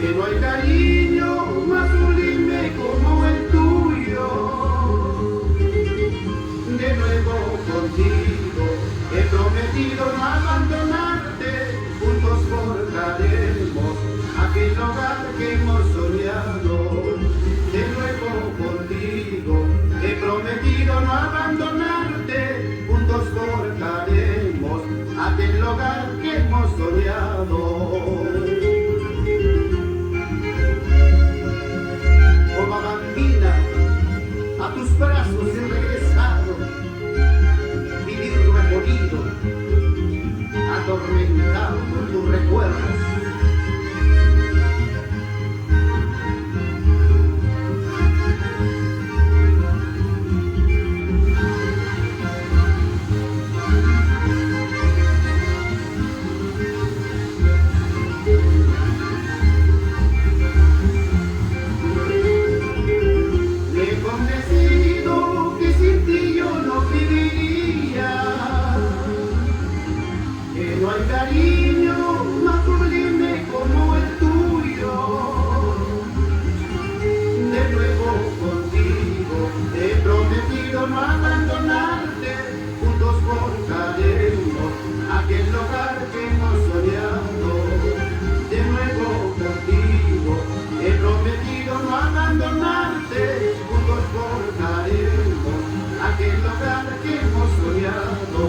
que no hay cariño más sublime como el tuyo. De nuevo contigo he prometido no abandonarte, juntos forjaremos aquel hogar que hemos soñado. De nuevo contigo he prometido no abandonarte, juntos forjaremos aquel hogar que hemos soñado. Como bambina, a tus brazos he regresado, vivir remolido, atormentado por tus recuerdos. No hay cariño más sublime como el tuyo. De nuevo contigo he prometido no abandonarte, juntos forjaremos aquel hogar que hemos soñado. De nuevo contigo he prometido no abandonarte, juntos forjaremos aquel hogar que hemos soñado.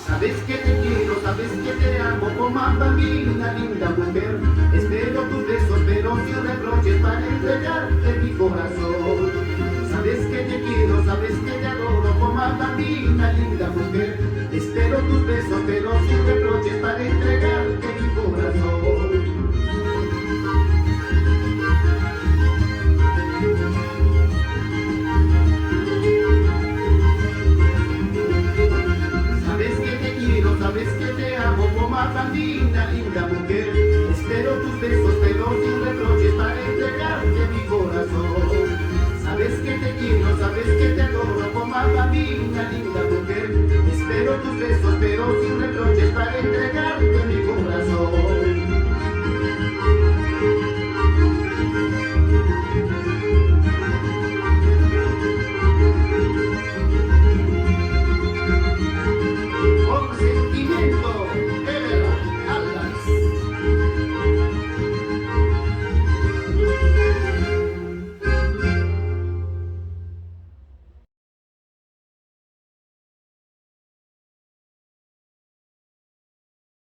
Sabes que te quiero, sabes que te amo, como a bambina, linda mujer. Espero tus besos, pero sin reproches, para entregarte mi corazón. Sabes que te quiero, sabes que te adoro, como a bambina, linda mujer. Espero tus besos, pero sin reproches, para entregarte mi corazón. Sabes que te amo como a bambina, linda mujer. Espero tus besos, pero sin reproches, para entregarte mi corazón. Sabes que te quiero, sabes que te adoro como a bambina, linda mujer. Espero tus besos, pero sin reproches, para entregarte